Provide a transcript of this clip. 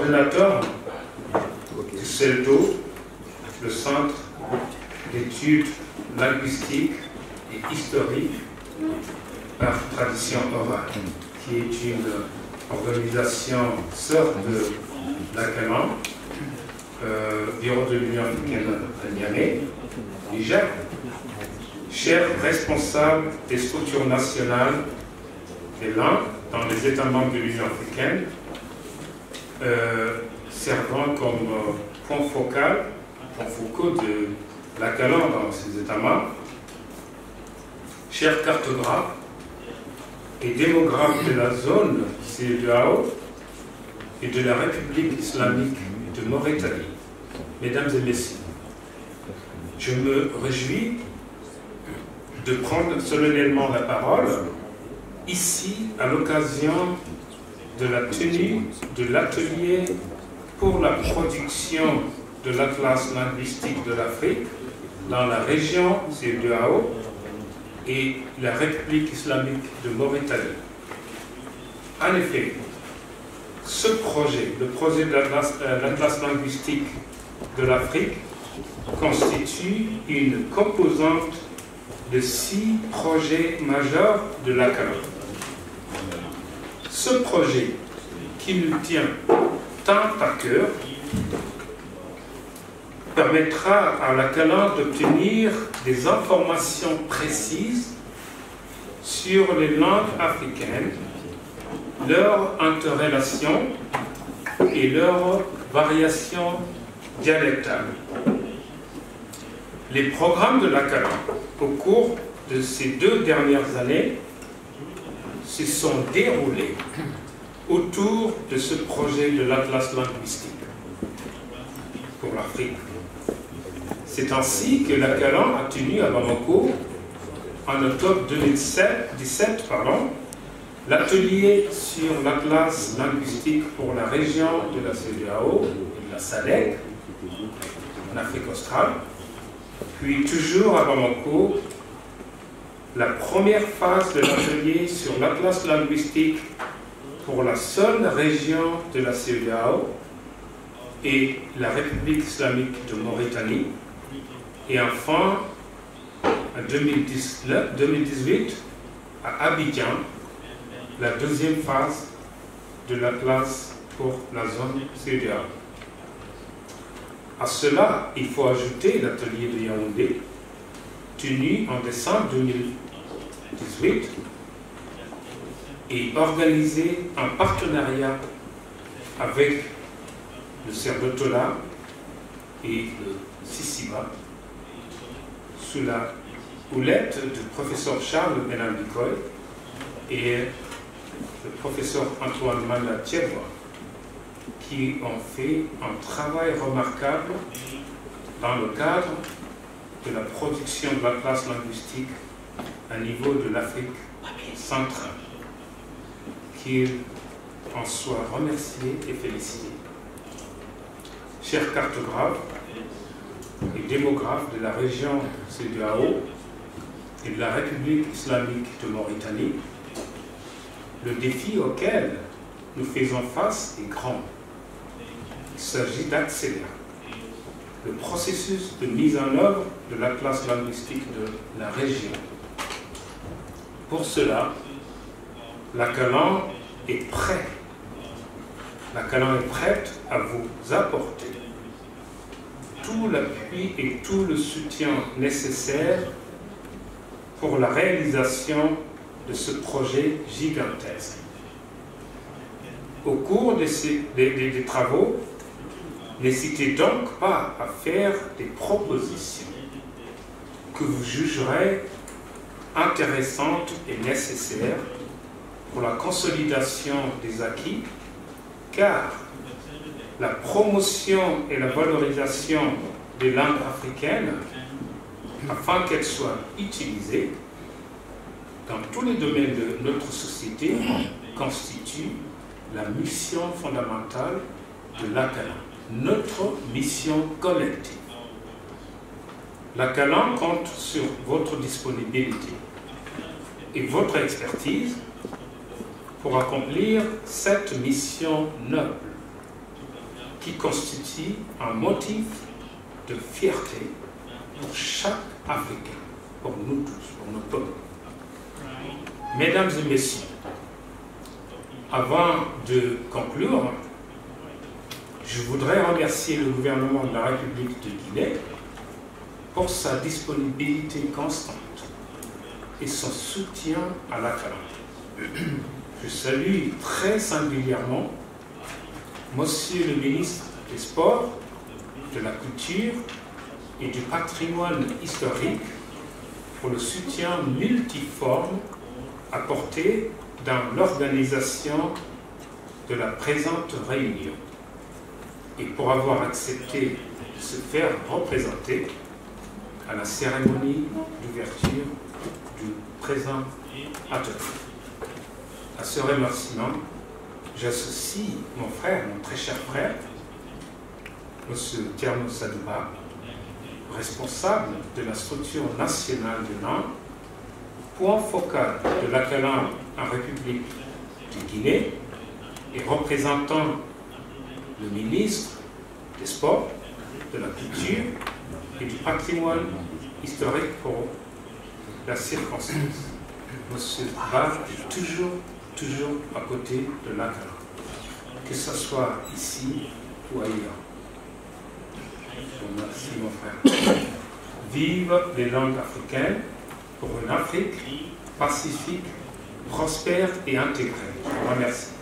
coordinateur du CELDO, le Centre d'études linguistiques et historiques par tradition orale, qui est une organisation sœur de l'ACALAN, Bureau de l'Union africaine à Niamey, Niger, chef responsable des structures nationales des langues dans les États membres de l'Union africaine, servant comme point focaux de l'ACALAN dans ces États membres, chef cartographe et démographe de la zone CEDEAO et de la République islamique de Mauritanie. Mesdames et messieurs, je me réjouis de prendre solennellement la parole ici à l'occasion de la tenue de l'atelier pour la production de l'Atlas linguistique de l'Afrique dans la région CEDEAO et la République islamique de Mauritanie. En effet, ce projet, le projet de l'Atlas linguistique de l'Afrique, constitue une composante de 6 projets majeurs de l'ACALAN. Ce projet, qui nous tient tant à cœur, permettra à l'ACALAN d'obtenir des informations précises sur les langues africaines, leurs interrelations et leurs variations dialectales. Les programmes de l'ACALAN au cours de ces 2 dernières années se sont déroulés autour de ce projet de l'Atlas linguistique pour l'Afrique. C'est ainsi que l'ACALAN a tenu à Bamako, en octobre 2017, l'atelier sur l'Atlas linguistique pour la région de la CEDEAO et de la SADC, en Afrique australe. Puis toujours à Bamako, la première phase de l'atelier sur l'Atlas linguistique pour la seule région de la CEDEAO et la République islamique de Mauritanie. Et enfin, en 2018, à Abidjan, la deuxième phase de l'Atlas pour la zone CEDEAO. À cela, il faut ajouter l'atelier de Yaoundé, tenu en décembre 2018 et organisé en partenariat avec le CERDOTOLA et le CICIBA, sous la houlette du professeur Charles Benambikoy et le professeur Antoine Manda Thiebwa, qui ont fait un travail remarquable dans le cadre de la production de l'Atlas linguistique à niveau de l'Afrique centrale. Qu'ils en soient remerciés et félicités. Chers cartographes et démographes de la région CEDEAO et de la République islamique de Mauritanie, le défi auquel nous faisons face est grand. Il s'agit d'accélérer le processus de mise en œuvre de l'Atlas linguistique de la région. Pour cela, l'ACALAN est prêt. L'ACALAN est prête à vous apporter tout l'appui et tout le soutien nécessaire pour la réalisation de ce projet gigantesque. Au cours des travaux, n'hésitez donc pas à faire des propositions que vous jugerez intéressantes et nécessaires pour la consolidation des acquis, car la promotion et la valorisation des langues africaines, afin qu'elles soient utilisées dans tous les domaines de notre société, constitue la mission fondamentale de l'ACALAN, notre mission collective. L'ACALAN compte sur votre disponibilité et votre expertise pour accomplir cette mission noble. qui constitue un motif de fierté pour chaque Africain, pour nous tous, pour nos peuples. Mesdames et messieurs, avant de conclure, je voudrais remercier le gouvernement de la République de Guinée pour sa disponibilité constante et son soutien à l'Atalante. Je salue très singulièrement Monsieur le ministre des Sports, de la Culture et du Patrimoine historique pour le soutien multiforme apporté dans l'organisation de la présente réunion et pour avoir accepté de se faire représenter à la cérémonie d'ouverture du présent atelier. À ce remerciement, j'associe mon frère, mon très cher frère, M. Thierno Sadouba, responsable de la structure nationale de Nantes, point focal de l'Atalante en République de Guinée et représentant le ministre des Sports, de la Culture et du Patrimoine historique pour la circonstance. M. Ba est toujours à côté de l'Atalante, que ce soit ici ou ailleurs. Merci mon frère. Vive les langues africaines pour une Afrique pacifique, prospère et intégrée. Je vous remercie.